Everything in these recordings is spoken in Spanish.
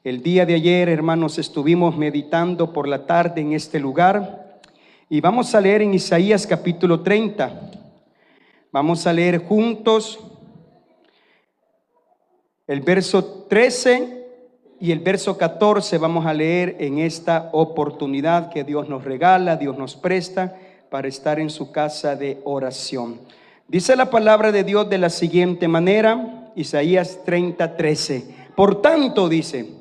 El día de ayer, hermanos, estuvimos meditando por la tarde en este lugar y vamos a leer en Isaías capítulo 30. Vamos a leer juntos el verso 13 y el verso 14. Vamos a leer en esta oportunidad que Dios nos regala, Dios nos presta para estar en su casa de oración. Dice la palabra de Dios de la siguiente manera, Isaías 30, 13. Por tanto, dice,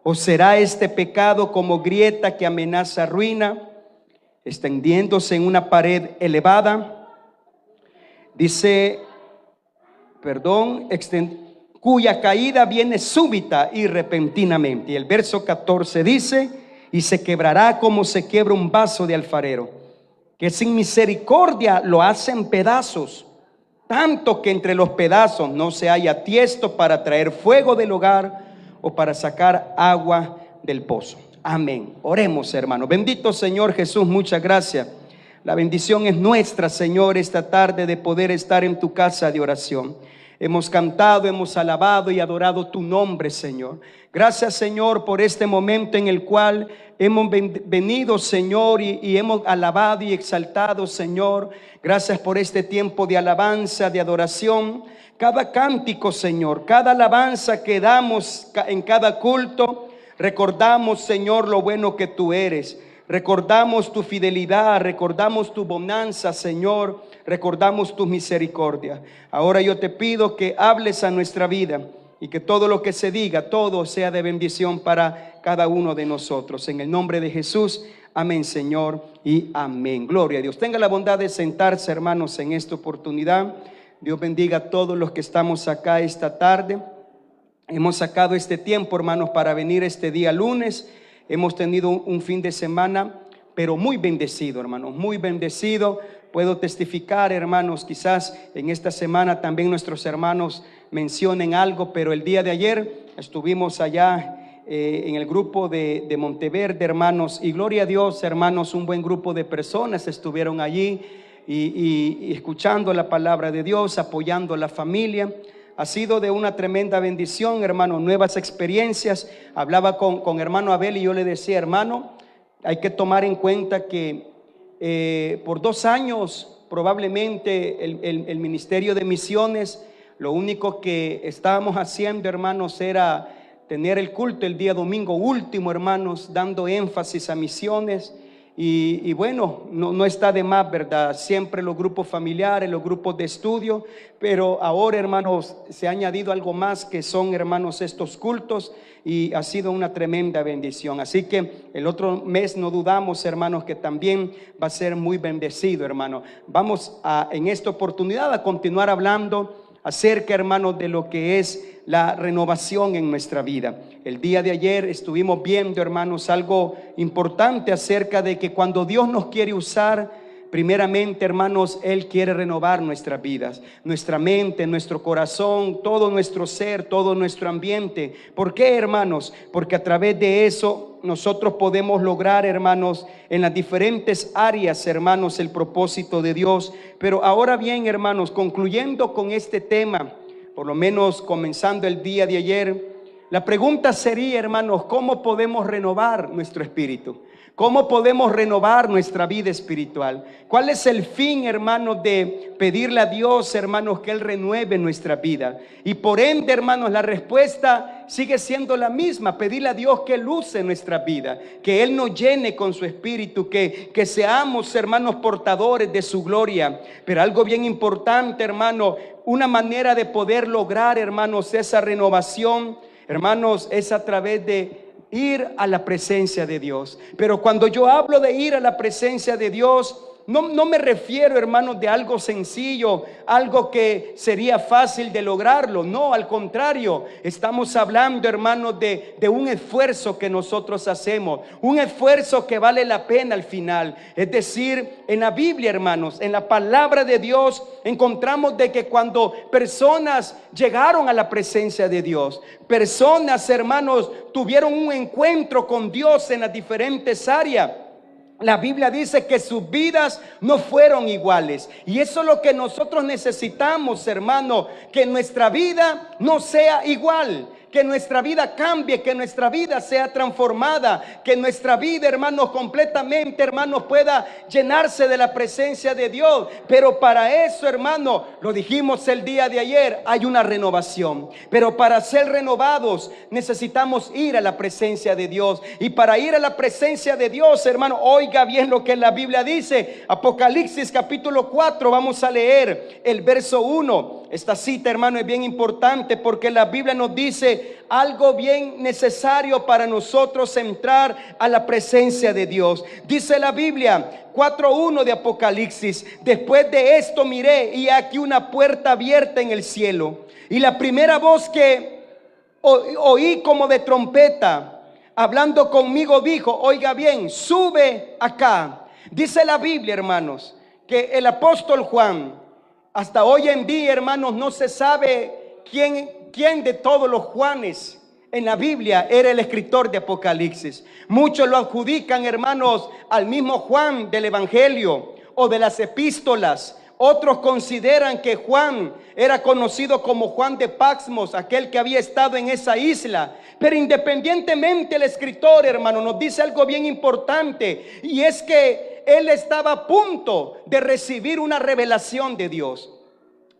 ¿o será este pecado como grieta que amenaza ruina, extendiéndose en una pared elevada? Dice, cuya caída viene súbita y repentinamente. Y el verso 14 dice, y se quebrará como se quiebra un vaso de alfarero, que sin misericordia lo hacen pedazos, tanto que entre los pedazos no se haya tiesto para traer fuego del hogar o para sacar agua del pozo. Amén. Oremos, hermanos. Bendito Señor Jesús, muchas gracias. La bendición es nuestra, Señor, esta tarde de poder estar en tu casa de oración. Hemos cantado, hemos alabado y adorado tu nombre, Señor. Gracias, Señor, por este momento en el cual hemos venido, Señor, y hemos alabado y exaltado, Señor. Gracias por este tiempo de alabanza, de adoración. Cada cántico, Señor, cada alabanza que damos en cada culto, recordamos, Señor, lo bueno que tú eres. Recordamos tu fidelidad, recordamos tu bonanza, Señor, recordamos tu misericordia. Ahora yo te pido que hables a nuestra vida y que todo lo que se diga, todo sea de bendición para cada uno de nosotros. En el nombre de Jesús, amén, Señor, y amén. Gloria a Dios. Tenga la bondad de sentarse, hermanos, en esta oportunidad. Dios bendiga a todos los que estamos acá esta tarde. Hemos sacado este tiempo, hermanos, para venir este día lunes. Hemos tenido un fin de semana, pero muy bendecido, hermanos, muy bendecido. Puedo testificar, hermanos, quizás en esta semana también nuestros hermanos mencionen algo, pero el día de ayer estuvimos allá en el grupo de Monteverde, hermanos, y gloria a Dios, hermanos, un buen grupo de personas estuvieron allí y escuchando la palabra de Dios, apoyando a la familia. Ha sido de una tremenda bendición, hermano, nuevas experiencias. Hablaba con hermano Abel y yo le decía, hermano, hay que tomar en cuenta que por 2 años probablemente el Ministerio de Misiones, lo único que estábamos haciendo, hermanos, era tener el culto el día domingo último, hermanos, dando énfasis a misiones. Y bueno, no está de más, ¿verdad? Siempre los grupos familiares, los grupos de estudio, pero ahora, hermanos, se ha añadido algo más que son, hermanos, estos cultos, y ha sido una tremenda bendición. Así que el otro mes no dudamos, hermanos, que también va a ser muy bendecido, hermano. Vamos en esta oportunidad a continuar hablando acerca, hermanos, de lo que es la renovación en nuestra vida. El día de ayer estuvimos viendo, hermanos, algo importante acerca de que cuando Dios nos quiere usar, primeramente, hermanos, Él quiere renovar nuestras vidas, nuestra mente, nuestro corazón, todo nuestro ser, todo nuestro ambiente. ¿Por qué, hermanos? Porque a través de eso nosotros podemos lograr, hermanos, en las diferentes áreas, hermanos, el propósito de Dios. Pero ahora bien, hermanos, concluyendo con este tema, por lo menos comenzando el día de ayer, la pregunta sería, hermanos, ¿cómo podemos renovar nuestro espíritu? ¿Cómo podemos renovar nuestra vida espiritual? ¿Cuál es el fin, hermanos, de pedirle a Dios, hermanos, que Él renueve nuestra vida? Y por ende, hermanos, la respuesta sigue siendo la misma: pedirle a Dios que Él use nuestra vida, que Él nos llene con su espíritu, que seamos, hermanos, portadores de su gloria. Pero algo bien importante, hermano, una manera de poder lograr, hermanos, esa renovación, hermanos, es a través de ir a la presencia de Dios. Pero cuando yo hablo de ir a la presencia de Dios, no me refiero, hermanos, de algo sencillo, algo que sería fácil de lograrlo. No, al contrario, estamos hablando, hermanos, de un esfuerzo que nosotros hacemos, un esfuerzo que vale la pena al final. Es decir, en la Biblia, hermanos, en la palabra de Dios, encontramos de que cuando personas llegaron a la presencia de Dios, personas, hermanos, tuvieron un encuentro con Dios en las diferentes áreas, la Biblia dice que sus vidas no fueron iguales. Y eso es lo que nosotros necesitamos, hermano, que nuestra vida no sea igual, que nuestra vida cambie, que nuestra vida sea transformada, que nuestra vida, hermanos, completamente, hermanos, pueda llenarse de la presencia de Dios. Pero para eso, hermanos, lo dijimos el día de ayer, hay una renovación. Pero para ser renovados necesitamos ir a la presencia de Dios. Y para ir a la presencia de Dios, hermano, oiga bien lo que la Biblia dice. Apocalipsis capítulo 4, vamos a leer el verso 1. Esta cita, hermano, es bien importante porque la Biblia nos dice algo bien necesario para nosotros entrar a la presencia de Dios. Dice la Biblia 4:1 de Apocalipsis: después de esto miré y aquí una puerta abierta en el cielo, y la primera voz que oí como de trompeta hablando conmigo dijo, oiga bien, sube acá. Dice la Biblia, hermanos, que el apóstol Juan, hasta hoy en día, hermanos, no se sabe quién de todos los Juanes en la Biblia era el escritor de Apocalipsis. Muchos lo adjudican, hermanos, al mismo Juan del Evangelio o de las epístolas. Otros consideran que Juan era conocido como Juan de Patmos, aquel que había estado en esa isla. Pero independientemente, el escritor, hermano, nos dice algo bien importante, y es que él estaba a punto de recibir una revelación de Dios.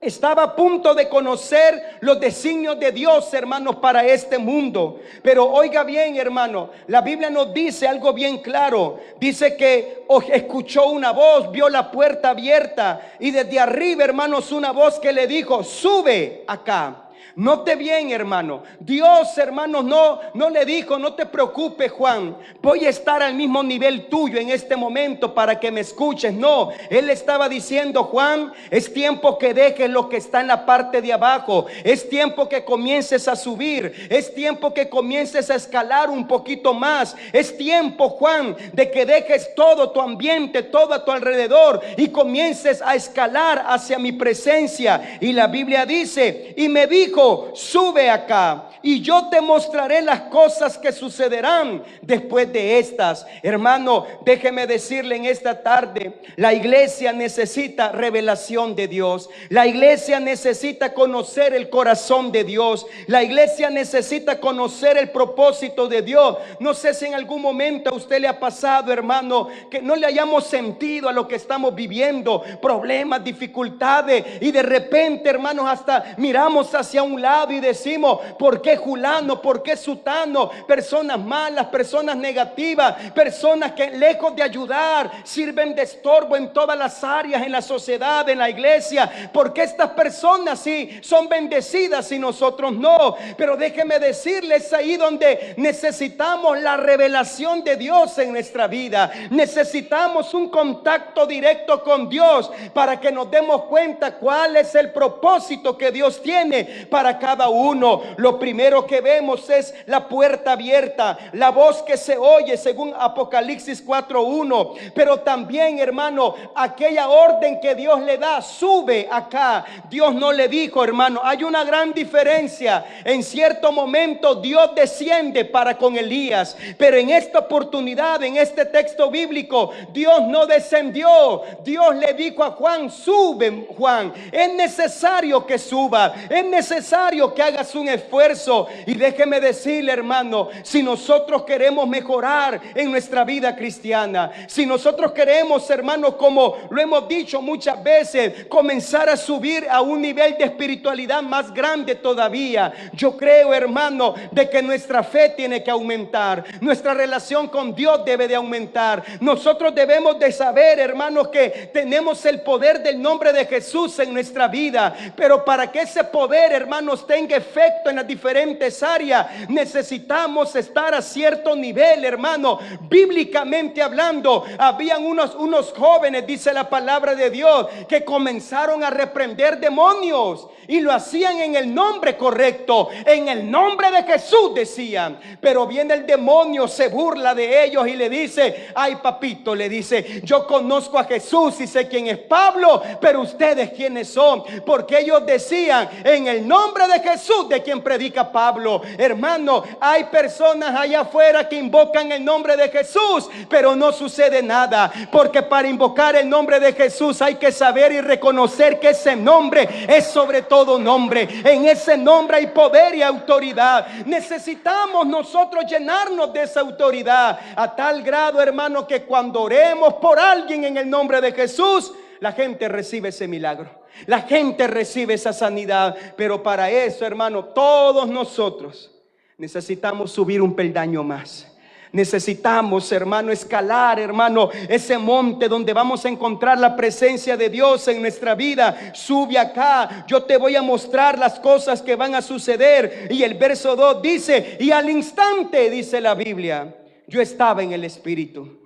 Estaba a punto de conocer los designios de Dios, hermanos, para este mundo. Pero oiga bien, hermano, la Biblia nos dice algo bien claro. Dice que escuchó una voz, vio la puerta abierta, y desde arriba, hermanos, una voz que le dijo, sube acá. Note bien, hermano, Dios, hermanos, no le dijo, no te preocupes, Juan, voy a estar al mismo nivel tuyo en este momento para que me escuches. No, él estaba diciendo, Juan, es tiempo que dejes lo que está en la parte de abajo, es tiempo que comiences a subir, es tiempo que comiences a escalar un poquito más, es tiempo, Juan, de que dejes todo tu ambiente, todo a tu alrededor y comiences a escalar hacia mi presencia. Y la Biblia dice, y me dijo, sube acá y yo te mostraré las cosas que sucederán después de estas. Hermano, déjeme decirle en esta tarde, la iglesia necesita revelación de Dios. La iglesia necesita conocer el corazón de Dios. La iglesia necesita conocer el propósito de Dios. No sé si en algún momento a usted le ha pasado, hermano, que no le hayamos sentido a lo que estamos viviendo, problemas, dificultades, y de repente, hermanos, hasta miramos hacia un lado y decimos, ¿por qué fulano? ¿Por qué sutano? Personas malas, personas negativas, personas que lejos de ayudar sirven de estorbo en todas las áreas, en la sociedad, en la iglesia. ¿Por qué estas personas sí son bendecidas y nosotros no? Pero déjeme decirles, ahí donde necesitamos la revelación de Dios en nuestra vida. Necesitamos un contacto directo con Dios para que nos demos cuenta cuál es el propósito que Dios tiene para cada uno. Lo primero que vemos es la puerta abierta, la voz que se oye según Apocalipsis 4:1. Pero también, hermano, aquella orden que Dios le da, sube acá. Dios no le dijo, hermano, hay una gran diferencia. En cierto momento Dios desciende para con Elías, pero en esta oportunidad, en este texto bíblico, Dios no descendió. Dios le dijo a Juan, sube, Juan, es necesario que suba, es necesario que hagas un esfuerzo. Y déjeme decirle, hermano, si nosotros queremos mejorar en nuestra vida cristiana, si nosotros queremos, hermano, como lo hemos dicho muchas veces, comenzar a subir a un nivel de espiritualidad más grande todavía, yo creo, hermano, de que nuestra fe tiene que aumentar, nuestra relación con Dios debe de aumentar. Nosotros debemos de saber, hermanos, que tenemos el poder del nombre de Jesús en nuestra vida, pero para que ese poder, hermanos, tenga efecto en las diferentes áreas, necesitamos estar a cierto nivel, hermano. Bíblicamente hablando, habían unos jóvenes, dice la palabra de Dios, que comenzaron a reprender demonios y lo hacían en el nombre correcto, en el nombre de Jesús decían. Pero viene el demonio, se burla de ellos y le dice, ay papito, le dice, yo conozco a Jesús y sé quién es Pablo, pero ustedes quiénes son, porque ellos decían, en el nombre de Jesús, de quien predica decía Pablo, hermano, hay personas allá afuera que invocan el nombre de Jesús, pero no sucede nada, porque para invocar el nombre de Jesús hay que saber y reconocer que ese nombre es sobre todo nombre. En ese nombre hay poder y autoridad. Necesitamos nosotros llenarnos de esa autoridad a tal grado, hermano, que cuando oremos por alguien en el nombre de Jesús, la gente recibe ese milagro, la gente recibe esa sanidad. Pero para eso, hermano, todos nosotros necesitamos subir un peldaño más. Necesitamos, hermano, escalar, hermano, ese monte donde vamos a encontrar la presencia de Dios en nuestra vida. Sube acá, yo te voy a mostrar las cosas que van a suceder. Y el verso 2 dice, y al instante, dice la Biblia, yo estaba en el Espíritu.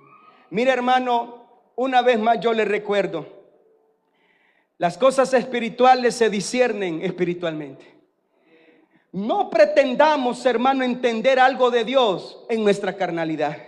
Mira, hermano, una vez más yo le recuerdo, las cosas espirituales se disciernen espiritualmente. No pretendamos, hermano, entender algo de Dios en nuestra carnalidad.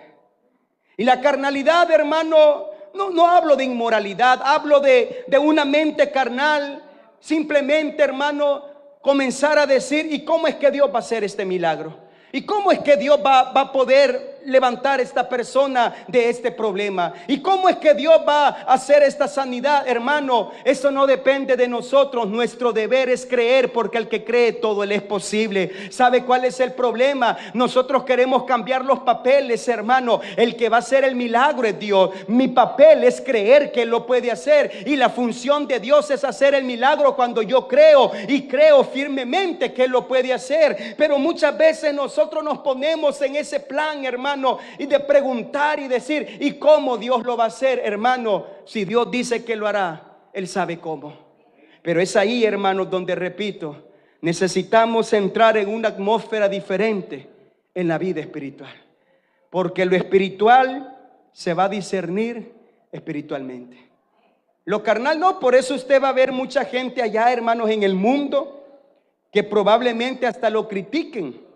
Y la carnalidad, hermano, no hablo de inmoralidad, hablo de una mente carnal. Simplemente, hermano, comenzar a decir, ¿y cómo es que Dios va a hacer este milagro? ¿Y cómo es que Dios va a poder levantar a esta persona de este problema? ¿Y cómo es que Dios va a hacer esta sanidad? Hermano, eso no depende de nosotros. Nuestro deber es creer, porque al que cree todo le es posible. ¿Sabe cuál es el problema? Nosotros queremos cambiar los papeles, hermano. El que va a hacer el milagro es Dios. Mi papel es creer que Él lo puede hacer, y la función de Dios es hacer el milagro cuando yo creo, y creo firmemente que Él lo puede hacer. Pero muchas veces nosotros nos ponemos en ese plan, hermano, y de preguntar y decir, ¿y cómo Dios lo va a hacer? Hermano, si Dios dice que lo hará, Él sabe cómo. Pero es ahí, hermano, donde, repito, necesitamos entrar en una atmósfera diferente en la vida espiritual, porque lo espiritual se va a discernir espiritualmente. Lo carnal no. Por eso usted va a ver mucha gente allá, hermanos, en el mundo, que probablemente hasta lo critiquen.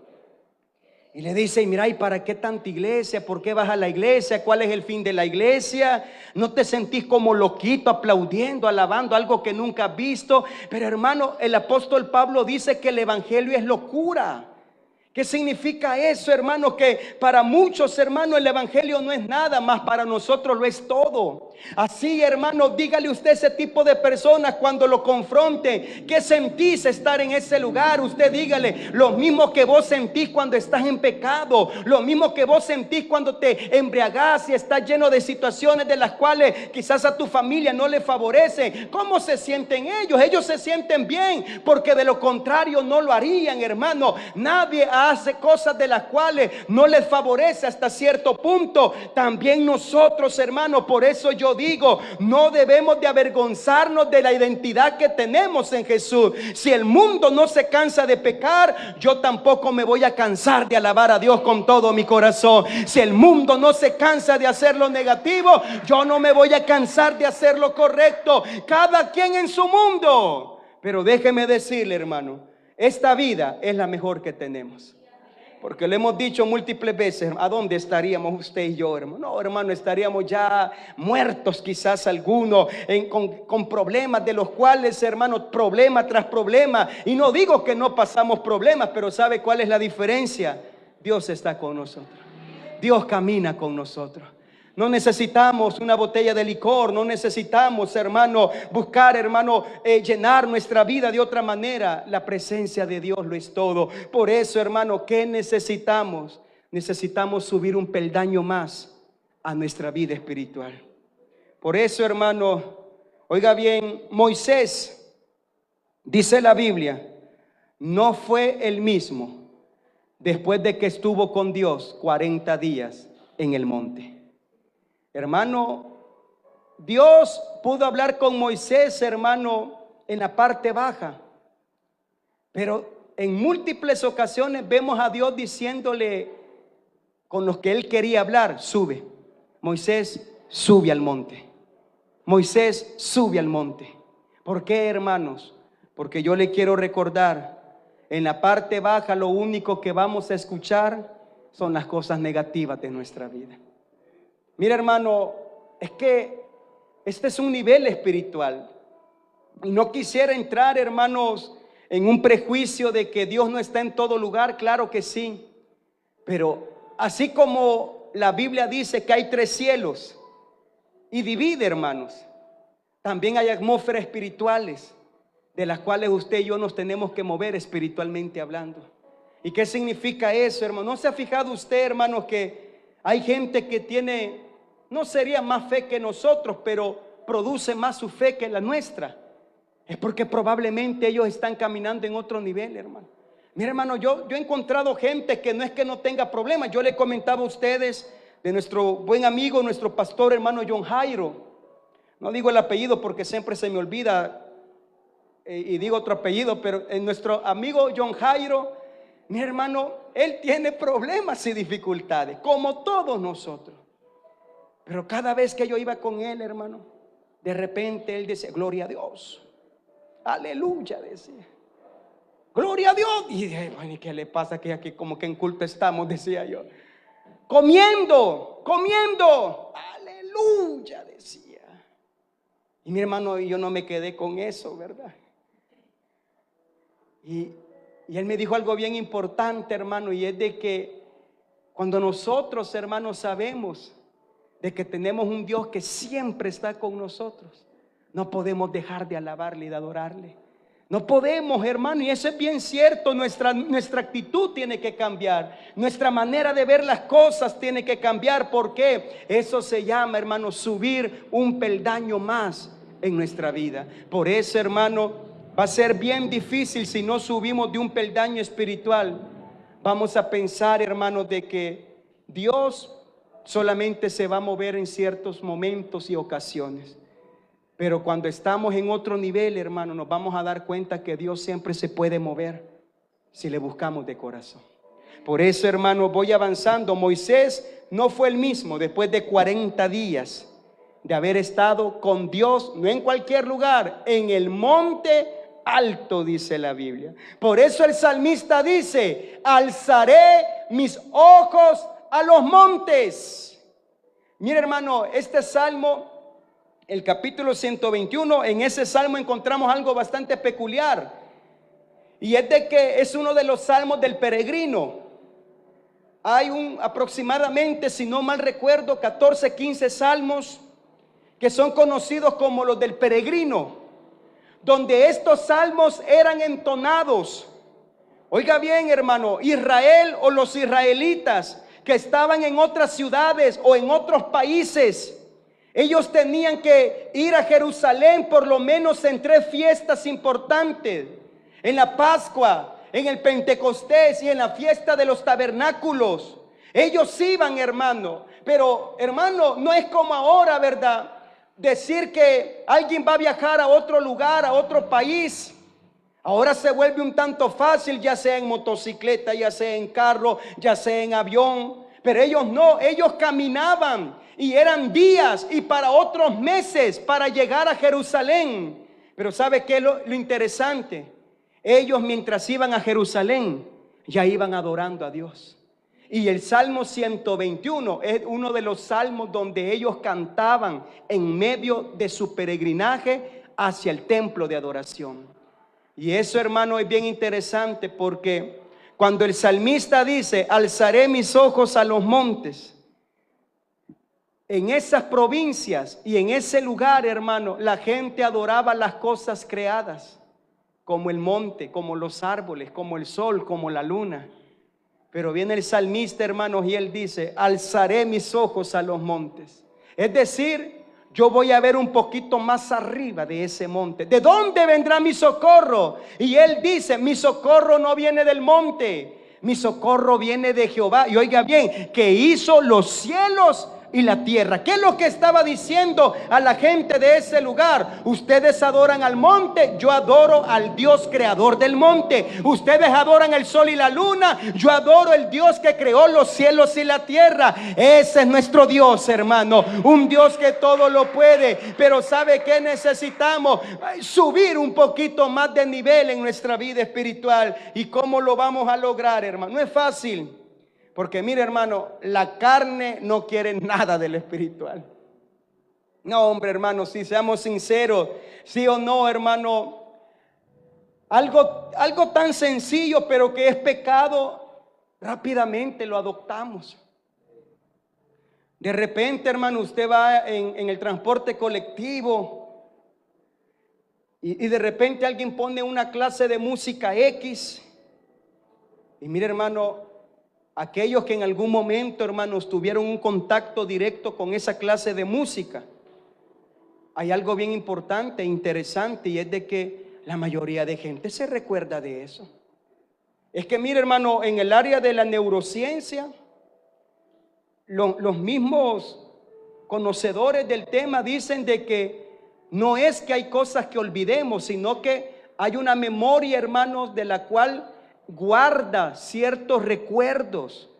Y le dicen, mira, ¿y para qué tanta iglesia? ¿Por qué vas a la iglesia? ¿Cuál es el fin de la iglesia? ¿No te sentís como loquito aplaudiendo, alabando algo que nunca has visto? Pero, hermano, el apóstol Pablo dice que el evangelio es locura. ¿Qué significa eso, hermano? Que para muchos, hermano, el evangelio no es nada, más para nosotros lo es todo. Así, hermano, dígale usted a ese tipo de personas cuando lo confronte, ¿qué sentís estar en ese lugar? Usted dígale lo mismo que vos sentís cuando estás en pecado, lo mismo que vos sentís cuando te embriagás y estás lleno de situaciones de las cuales quizás a tu familia no le favorece. ¿Cómo se sienten ellos? Ellos se sienten bien, porque de lo contrario no lo harían, hermano. Nadie hace cosas de las cuales no les favorece hasta cierto punto. También nosotros, hermanos, por eso yo digo, no debemos de avergonzarnos de la identidad que tenemos en Jesús. Si el mundo no se cansa de pecar, yo tampoco me voy a cansar de alabar a Dios con todo mi corazón. Si el mundo no se cansa de hacer lo negativo, yo no me voy a cansar de hacer lo correcto. Cada quien en su mundo. Pero déjeme decirle, hermano, esta vida es la mejor que tenemos. Porque le hemos dicho múltiples veces, ¿a dónde estaríamos usted y yo, hermano? No, hermano, estaríamos ya muertos quizás algunos, con problemas de los cuales, hermano, problema tras problema. Y no digo que no pasamos problemas, pero ¿sabe cuál es la diferencia? Dios está con nosotros. Dios camina con nosotros. No necesitamos una botella de licor, no necesitamos, hermano, buscar, hermano, llenar nuestra vida de otra manera. La presencia de Dios lo es todo. Por eso, hermano, ¿qué necesitamos? Necesitamos subir un peldaño más a nuestra vida espiritual. Por eso, hermano, oiga bien, Moisés, dice la Biblia, no fue el mismo después de que estuvo con Dios 40 días en el monte. Hermano, Dios pudo hablar con Moisés, hermano, en la parte baja, pero en múltiples ocasiones vemos a Dios diciéndole con los que él quería hablar, sube. Moisés, sube al monte. Moisés, sube al monte. ¿Por qué, hermanos? Porque yo le quiero recordar, en la parte baja lo único que vamos a escuchar son las cosas negativas de nuestra vida. Mira, hermano, es que este es un nivel espiritual. Y no quisiera entrar, hermanos, en un prejuicio de que Dios no está en todo lugar. Claro que sí, pero así como la Biblia dice que hay 3 cielos y divide, hermanos, también hay atmósferas espirituales de las cuales usted y yo nos tenemos que mover espiritualmente hablando. ¿Y qué significa eso, hermano? ¿No se ha fijado usted, hermanos, que hay gente que tiene, no sería más fe que nosotros, pero produce más su fe que la nuestra? Es porque probablemente ellos están caminando en otro nivel, hermano. Mira, hermano, yo he encontrado gente que no es que no tenga problemas. Yo le comentaba a ustedes de nuestro buen amigo, nuestro pastor hermano John Jairo. No digo el apellido porque siempre se me olvida y digo otro apellido, pero en nuestro amigo John Jairo, mi hermano, él tiene problemas y dificultades, como todos nosotros. Pero cada vez que yo iba con él, hermano, de repente él decía, gloria a Dios, aleluya, decía, gloria a Dios. Y dije, bueno, ¿y qué le pasa? Que aquí como que en culto estamos, decía yo, comiendo, aleluya, decía. Y mi hermano, yo no me quedé con eso, ¿verdad? Y él me dijo algo bien importante, hermano, y es de que cuando nosotros, hermanos, sabemos de que tenemos un Dios que siempre está con nosotros, no podemos dejar de alabarle y de adorarle. No podemos, hermano, y eso es bien cierto. Nuestra actitud tiene que cambiar, nuestra manera de ver las cosas tiene que cambiar. ¿Por qué? Eso se llama, hermano, subir un peldaño más en nuestra vida. Por eso, hermano, va a ser bien difícil si no subimos de un peldaño espiritual. Vamos a pensar, hermano, de que Dios solamente se va a mover en ciertos momentos y ocasiones. Pero cuando estamos en otro nivel, hermano, nos vamos a dar cuenta que Dios siempre se puede mover si le buscamos de corazón. Por eso, hermano, voy avanzando. Moisés no fue el mismo después de 40 días de haber estado con Dios, no en cualquier lugar, en el monte alto, dice la Biblia. Por eso el salmista dice, alzaré mis ojos a los montes. Mira, hermano, este salmo, el capítulo 121, en ese salmo encontramos algo bastante peculiar. Y es de que es uno de los salmos del peregrino. Hay aproximadamente, si no mal recuerdo, 14, 15 salmos que son conocidos como los del peregrino, donde estos salmos eran entonados. Oiga bien, hermano, Israel o los israelitas que estaban en otras ciudades o en otros países, ellos tenían que ir a Jerusalén por lo menos en 3 fiestas importantes: en la Pascua, en el Pentecostés y en la fiesta de los tabernáculos. Ellos iban, hermano, pero hermano, no es como ahora, ¿verdad? Decir que alguien va a viajar a otro lugar, a otro país. Ahora se vuelve un tanto fácil, ya sea en motocicleta, ya sea en carro, ya sea en avión. Pero ellos no, ellos caminaban y eran días y para otros meses para llegar a Jerusalén. Pero ¿sabe qué es lo interesante? Ellos, mientras iban a Jerusalén, ya iban adorando a Dios. Y el Salmo 121 es uno de los salmos donde ellos cantaban en medio de su peregrinaje hacia el templo de adoración. Y eso, hermano, es bien interesante, porque cuando el salmista dice, alzaré mis ojos a los montes, en esas provincias y en ese lugar, hermano, la gente adoraba las cosas creadas, como el monte, como los árboles, como el sol, como la luna. Pero viene el salmista, hermanos, y él dice, alzaré mis ojos a los montes. Es decir, yo voy a ver un poquito más arriba de ese monte. ¿De dónde vendrá mi socorro? Y él dice, mi socorro no viene del monte, mi socorro viene de Jehová. Y oiga bien, que hizo los cielos y la tierra. ¿Qué es lo que estaba diciendo a la gente de ese lugar? Ustedes adoran al monte, yo adoro al Dios creador del monte. Ustedes adoran el sol y la luna, yo adoro el Dios que creó los cielos y la tierra. Ese es nuestro Dios, hermano, un Dios que todo lo puede. Pero ¿sabe qué necesitamos? Subir un poquito más de nivel en nuestra vida espiritual. ¿Y cómo lo vamos a lograr, hermano? No es fácil. Porque mire, hermano, la carne no quiere nada del espiritual. No, hombre, hermano, si seamos sinceros, sí o no, hermano, Algo tan sencillo, pero que es pecado, rápidamente lo adoptamos. De repente, hermano, usted va en el transporte colectivo y de repente alguien pone una clase de música X. Y mire, hermano, aquellos que en algún momento, hermanos, tuvieron un contacto directo con esa clase de música, hay algo bien importante e interesante, y es de que la mayoría de gente se recuerda de eso. Es que mire, hermano, en el área de la neurociencia, los mismos conocedores del tema dicen de que no es que hay cosas que olvidemos, sino que hay una memoria, hermanos, de la cual guarda ciertos recuerdos,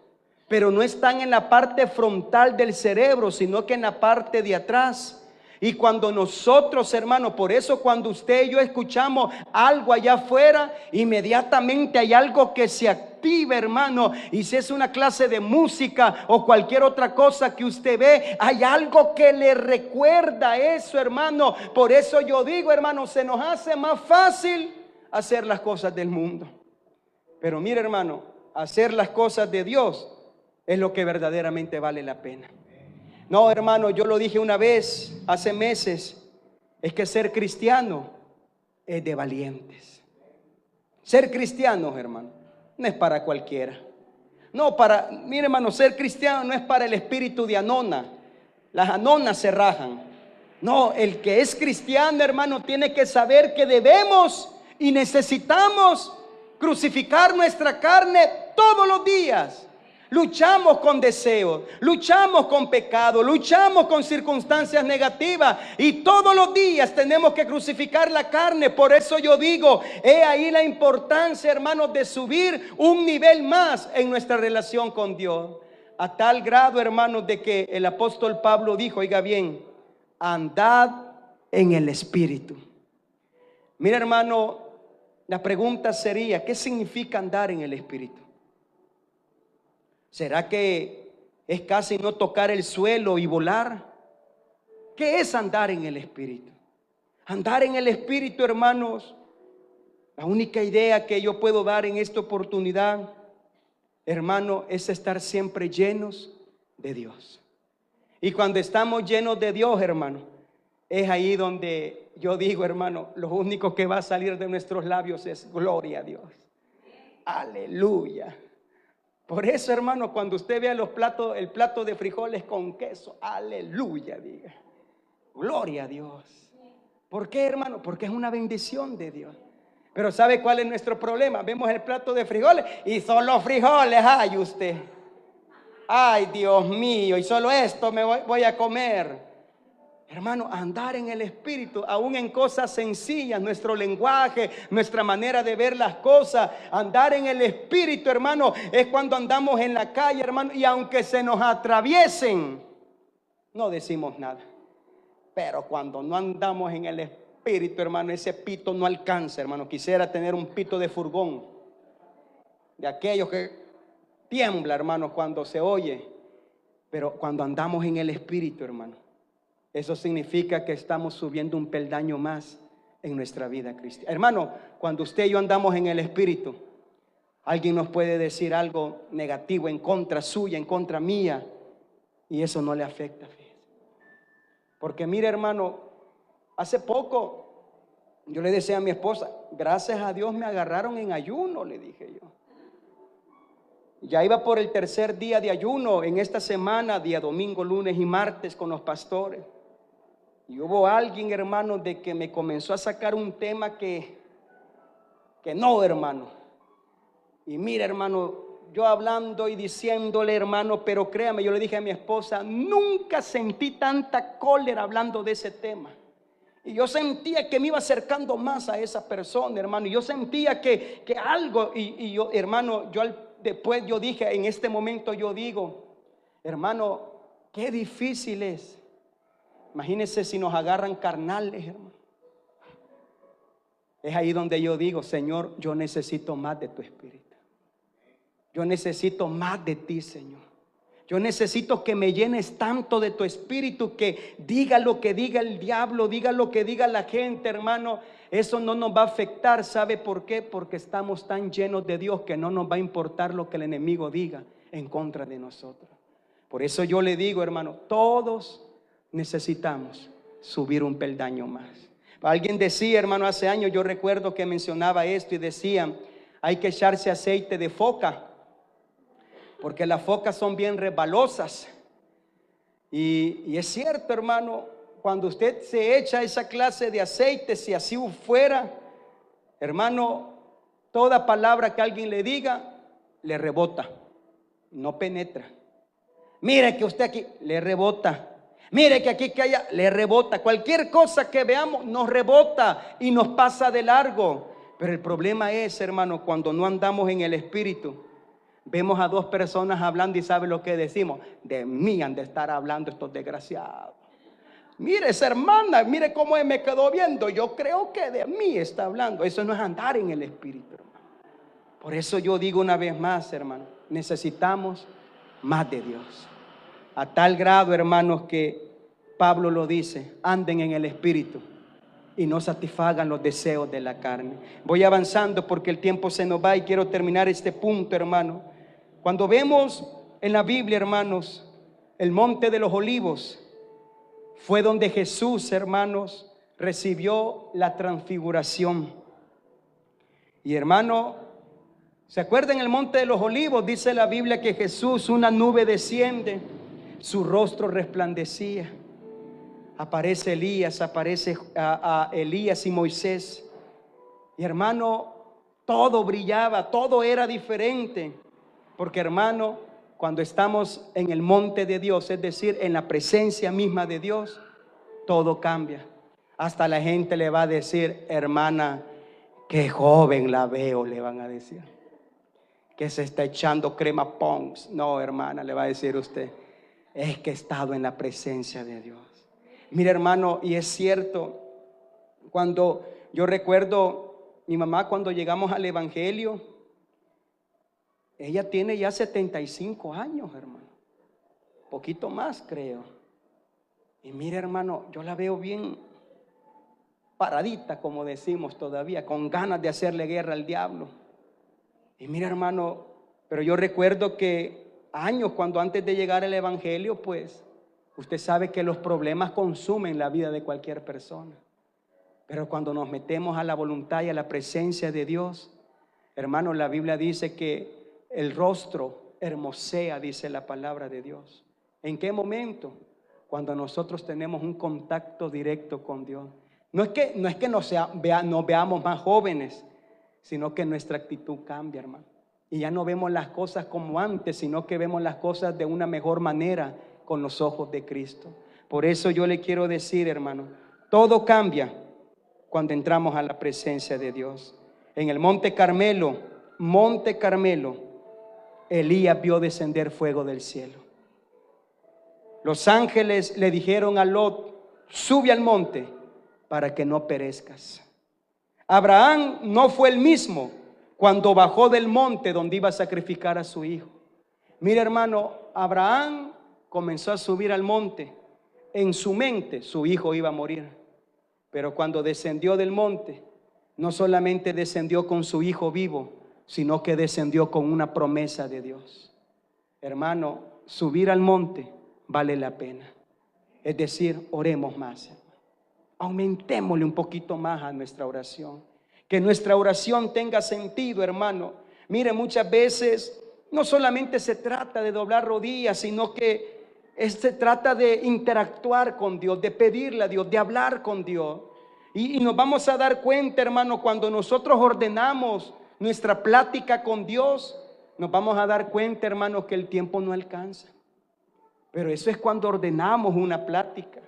pero no están en la parte frontal del cerebro, sino que en la parte de atrás. Y cuando nosotros, hermanos, por eso cuando usted y yo escuchamos algo allá afuera, inmediatamente hay algo que se activa, hermano. Y si es una clase de música o cualquier otra cosa que usted ve, hay algo que le recuerda eso, hermano. Por eso yo digo, hermano, se nos hace más fácil hacer las cosas del mundo. Pero mire, hermano, hacer las cosas de Dios es lo que verdaderamente vale la pena. No, hermano, yo lo dije una vez, hace meses, es que ser cristiano es de valientes. Ser cristiano, hermano, no es para cualquiera. No, mire, hermano, ser cristiano no es para el espíritu de Anona. Las Anonas se rajan. No, el que es cristiano, hermano, tiene que saber que debemos y necesitamos crucificar nuestra carne todos los días. Luchamos con deseos, luchamos con pecado, luchamos con circunstancias negativas y todos los días tenemos que crucificar la carne. Por eso yo digo, he ahí la importancia, hermanos, de subir un nivel más en nuestra relación con Dios. A tal grado, hermanos, de que el apóstol Pablo dijo, oiga bien, andad en el Espíritu. Mira, hermano, la pregunta sería, ¿qué significa andar en el Espíritu? ¿Será que es casi no tocar el suelo y volar? ¿Qué es andar en el Espíritu? Andar en el Espíritu, hermanos, la única idea que yo puedo dar en esta oportunidad, hermano, es estar siempre llenos de Dios. Y cuando estamos llenos de Dios, hermano, es ahí donde yo digo, hermano, lo único que va a salir de nuestros labios es gloria a Dios. Aleluya. Por eso, hermano, cuando usted vea el plato de frijoles con queso, aleluya, diga, gloria a Dios. ¿Por qué, hermano? Porque es una bendición de Dios. Pero ¿sabe cuál es nuestro problema? Vemos el plato de frijoles y solo frijoles hay usted. Ay, Dios mío, y solo esto me voy a comer. Hermano, andar en el Espíritu, aún en cosas sencillas, nuestro lenguaje, nuestra manera de ver las cosas, andar en el Espíritu, hermano, es cuando andamos en la calle, hermano, y aunque se nos atraviesen, no decimos nada. Pero cuando no andamos en el Espíritu, hermano, ese pito no alcanza, hermano. Quisiera tener un pito de furgón, de aquellos que tiembla, hermano, cuando se oye. Pero cuando andamos en el Espíritu, hermano, eso significa que estamos subiendo un peldaño más en nuestra vida cristiana. Hermano, cuando usted y yo andamos en el Espíritu, alguien nos puede decir algo negativo en contra suya, en contra mía, y eso no le afecta, fíjese. Porque mire, hermano, hace poco yo le decía a mi esposa, gracias a Dios me agarraron en ayuno, le dije yo. Ya iba por el tercer día de ayuno en esta semana, día domingo, lunes y martes con los pastores. Y hubo alguien, hermano, de que me comenzó a sacar un tema que no, hermano. Y mira, hermano, yo hablando y diciéndole, hermano, pero créame, yo le dije a mi esposa, nunca sentí tanta cólera hablando de ese tema. Y yo sentía que me iba acercando más a esa persona, hermano. Y yo sentía que algo, y yo, hermano, después yo dije, en este momento yo digo, hermano, qué difícil es. Imagínense si nos agarran carnales, hermano. Es ahí donde yo digo, Señor, yo necesito más de tu Espíritu. Yo necesito más de ti, Señor. Yo necesito que me llenes tanto de tu Espíritu que diga lo que diga el diablo, diga lo que diga la gente, hermano. Eso no nos va a afectar. ¿Sabe por qué? Porque estamos tan llenos de Dios que no nos va a importar lo que el enemigo diga en contra de nosotros. Por eso yo le digo, hermano, todos necesitamos subir un peldaño más. Alguien decía, hermano, hace años yo recuerdo que mencionaba esto y decía: hay que echarse aceite de foca, porque las focas son bien resbalosas. Y es cierto, hermano, cuando usted se echa esa clase de aceite, si así fuera, hermano, toda palabra que alguien le diga, le rebota, no penetra. Mire que usted aquí, le rebota. Mire que aquí, que allá, le rebota. Cualquier cosa que veamos nos rebota y nos pasa de largo. Pero el problema es, hermano, cuando no andamos en el Espíritu, vemos a dos personas hablando y ¿sabe lo que decimos? De mí han de estar hablando estos desgraciados. Mire esa hermana, mire cómo me quedó viendo. Yo creo que de mí está hablando. Eso no es andar en el Espíritu, hermano. Por eso yo digo una vez más, hermano, necesitamos más de Dios. A tal grado, hermanos, que Pablo lo dice: anden en el Espíritu y no satisfagan los deseos de la carne. Voy avanzando porque el tiempo se nos va y quiero terminar este punto, hermano. Cuando vemos en la Biblia, hermanos, el monte de los olivos fue donde Jesús, hermanos, recibió la transfiguración. Y hermano, ¿se acuerdan? En el monte de los olivos dice la Biblia que Jesús, una nube desciende, su rostro resplandecía. Aparece Elías, aparece a Elías y Moisés. Y hermano, todo brillaba, todo era diferente. Porque hermano, cuando estamos en el monte de Dios, es decir, en la presencia misma de Dios, todo cambia. Hasta la gente le va a decir: hermana, qué joven la veo, le van a decir. Que se está echando crema Pond's. No, hermana, le va a decir usted, es que he estado en la presencia de Dios. Mire, hermano, y es cierto, cuando yo recuerdo mi mamá, cuando llegamos al Evangelio, ella tiene ya 75 años, hermano, poquito más creo. Y mire, hermano, yo la veo bien paradita, como decimos todavía, con ganas de hacerle guerra al diablo. Y mira, hermano, pero yo recuerdo que años cuando antes de llegar al Evangelio, pues usted sabe que los problemas consumen la vida de cualquier persona. Pero cuando nos metemos a la voluntad y a la presencia de Dios, hermano, la Biblia dice que el rostro hermosea, dice la palabra de Dios. ¿En qué momento? Cuando nosotros tenemos un contacto directo con Dios. No es que nos veamos más jóvenes, sino que nuestra actitud cambia, hermano. Y ya no vemos las cosas como antes, sino que vemos las cosas de una mejor manera con los ojos de Cristo. Por eso yo le quiero decir, hermano, todo cambia cuando entramos a la presencia de Dios. En el Monte Carmelo, Elías vio descender fuego del cielo. Los ángeles le dijeron a Lot: sube al monte para que no perezcas. Abraham no fue el mismo cuando bajó del monte donde iba a sacrificar a su hijo. Mira, hermano, Abraham comenzó a subir al monte. En su mente su hijo iba a morir. Pero cuando descendió del monte, no solamente descendió con su hijo vivo, sino que descendió con una promesa de Dios. Hermano, subir al monte vale la pena. Es decir, oremos más. Aumentémosle un poquito más a nuestra oración. Que nuestra oración tenga sentido, hermano. Mire, muchas veces no solamente se trata de doblar rodillas, sino que se trata de interactuar con Dios, de pedirle a Dios, de hablar con Dios. Y nos vamos a dar cuenta, hermano, cuando nosotros ordenamos nuestra plática con Dios, nos vamos a dar cuenta, hermano, que el tiempo no alcanza. Pero eso es cuando ordenamos una plática.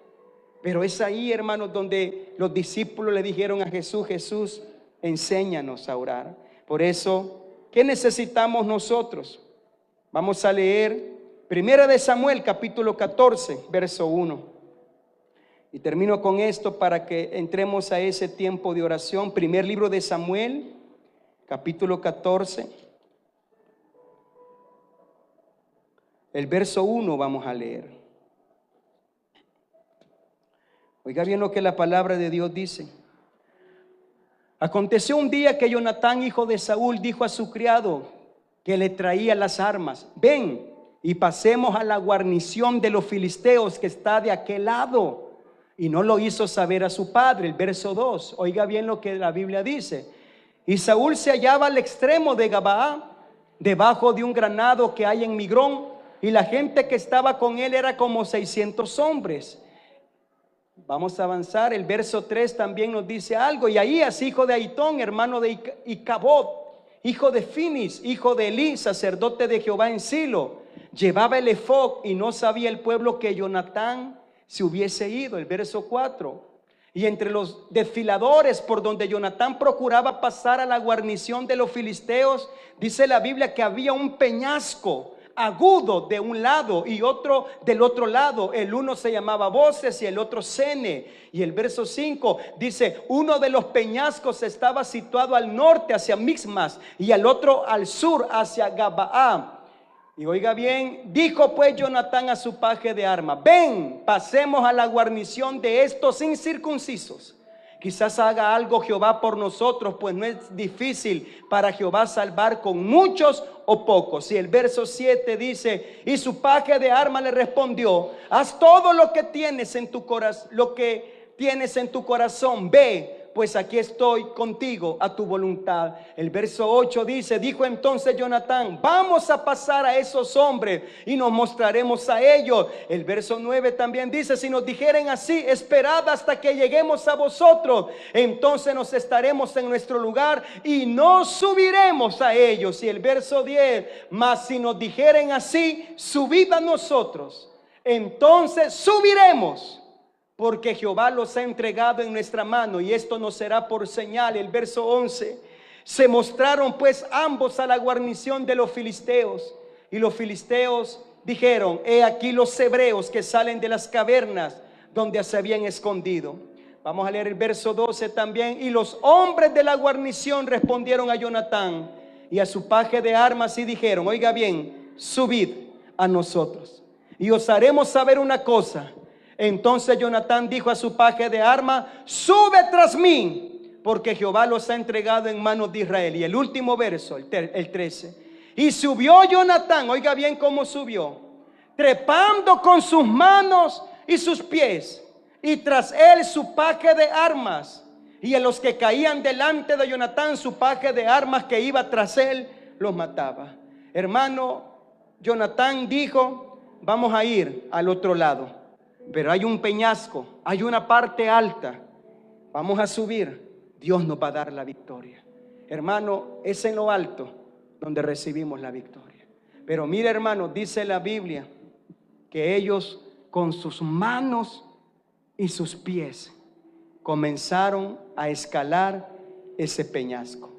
Pero es ahí, hermanos, donde los discípulos le dijeron a Jesús: Jesús, enséñanos a orar. Por eso, ¿qué necesitamos nosotros? Vamos a leer Primera de Samuel, capítulo 14, verso 1. Y termino con esto para que entremos a ese tiempo de oración. Primer libro de Samuel, capítulo 14. El verso 1 vamos a leer. Oiga bien lo que la palabra de Dios dice. Aconteció un día que Jonatán, hijo de Saúl, dijo a su criado que le traía las armas: ven y pasemos a la guarnición de los filisteos que está de aquel lado. Y no lo hizo saber a su padre. El verso 2, oiga bien lo que la Biblia dice. Y Saúl se hallaba al extremo de Gabaa, debajo de un granado que hay en Migrón, y la gente que estaba con él era como 600 hombres. Vamos a avanzar. El verso 3 también nos dice algo. Y Ahías, hijo de Ahitón, hermano de Icabod, hijo de Finis, hijo de Elí, sacerdote de Jehová en Silo, llevaba el efod, y no sabía el pueblo que Jonatán se hubiese ido. El verso 4. Y entre los desfiladores por donde Jonatán procuraba pasar a la guarnición de los filisteos, dice la Biblia que había un peñasco agudo de un lado y otro del otro lado. El uno se llamaba Voces y el otro Sene. Y el verso 5 dice: uno de los peñascos estaba situado al norte hacia Mixmas y al otro al sur hacia Gabaa. Y oiga bien, dijo pues Jonatán a su paje de armas: ven, pasemos a la guarnición de estos incircuncisos. Quizás haga algo Jehová por nosotros, pues no es difícil para Jehová salvar con muchos o pocos. Y el verso 7 dice: y su paje de armas le respondió: haz todo lo que tienes en tu corazón, ve, pues aquí estoy contigo a tu voluntad. El verso 8 dice: dijo entonces Jonatán: vamos a pasar a esos hombres y nos mostraremos a ellos. El verso 9 también dice: si nos dijeren así: esperad hasta que lleguemos a vosotros, entonces nos estaremos en nuestro lugar y no subiremos a ellos. Y el verso 10: mas si nos dijeren así: subid a nosotros, entonces subiremos, porque Jehová los ha entregado en nuestra mano, y esto nos será por señal. El verso 11: se mostraron pues ambos a la guarnición de los filisteos, y los filisteos dijeron: he aquí los hebreos que salen de las cavernas donde se habían escondido. Vamos a leer el verso 12 también. Y los hombres de la guarnición respondieron a Jonatán y a su paje de armas y dijeron: oiga bien, subid a nosotros y os haremos saber una cosa. Entonces Jonatán dijo a su paje de armas: sube tras mí, porque Jehová los ha entregado en manos de Israel. Y el último verso, el 13: y subió Jonatán, oiga bien cómo subió, trepando con sus manos y sus pies, y tras él su paje de armas. Y a los que caían delante de Jonatán, su paje de armas que iba tras él los mataba. Hermano, Jonatán dijo: vamos a ir al otro lado, pero hay un peñasco, hay una parte alta, vamos a subir, Dios nos va a dar la victoria. Hermano, es en lo alto donde recibimos la victoria. Pero mire, hermano, dice la Biblia que ellos con sus manos y sus pies comenzaron a escalar ese peñasco.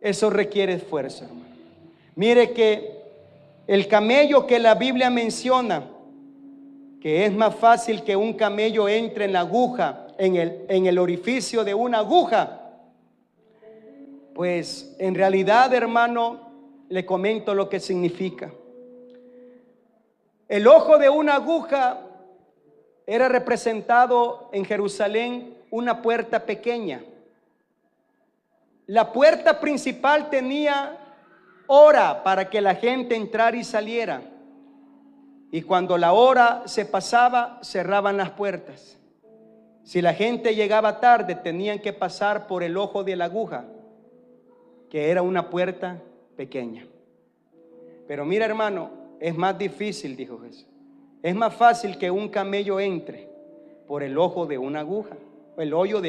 Eso requiere esfuerzo, hermano. Mire que el camello que la Biblia menciona, que es más fácil que un camello entre en la aguja, en el orificio de una aguja, pues en realidad, hermano, le comento lo que significa. El ojo de una aguja era representado en Jerusalén una puerta pequeña. La puerta principal tenía hora para que la gente entrara y saliera. Y cuando la hora se pasaba, cerraban las puertas. Si la gente llegaba tarde, tenían que pasar por el ojo de la aguja, que era una puerta pequeña. Pero mira, hermano, es más difícil, dijo Jesús. Es más fácil que un camello entre por el ojo de una aguja. El ojo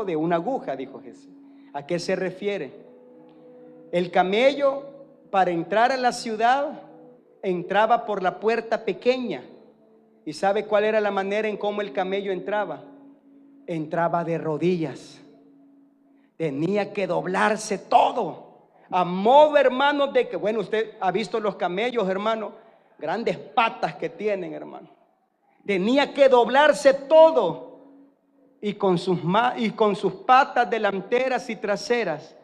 de una aguja, dijo Jesús. ¿A qué se refiere? El camello, para entrar a la ciudad, entraba por la puerta pequeña. ¿Y sabe cuál era la manera en cómo el camello entraba? Entraba de rodillas. Tenía que doblarse todo, a modo, hermano, de que, bueno, usted ha visto los camellos, hermano, grandes patas que tienen, hermano. Tenía que doblarse todo, y con sus patas delanteras y traseras,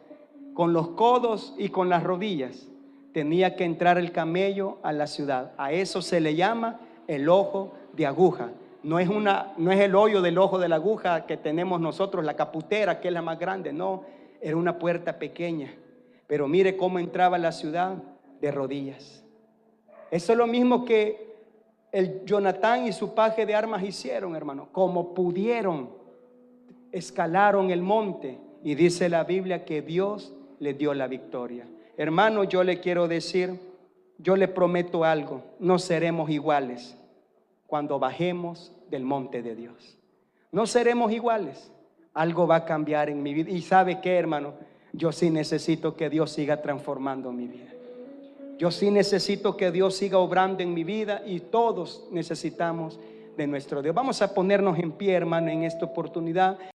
con los codos y con las rodillas, tenía que entrar el camello a la ciudad. A eso se le llama el ojo de aguja. No es el hoyo del ojo de la aguja que tenemos nosotros, la caputera, que es la más grande. No, era una puerta pequeña. Pero mire cómo entraba a la ciudad de rodillas. Eso es lo mismo que el Jonatán y su paje de armas hicieron, hermano. Como pudieron, escalaron el monte. Y dice la Biblia que Dios les dio la victoria. Hermano, yo le quiero decir, yo le prometo algo: no seremos iguales cuando bajemos del monte de Dios. No seremos iguales. Algo va a cambiar en mi vida. Y ¿sabe qué, hermano? Yo sí necesito que Dios siga transformando mi vida. Yo sí necesito que Dios siga obrando en mi vida, y todos necesitamos de nuestro Dios. Vamos a ponernos en pie, hermano, en esta oportunidad.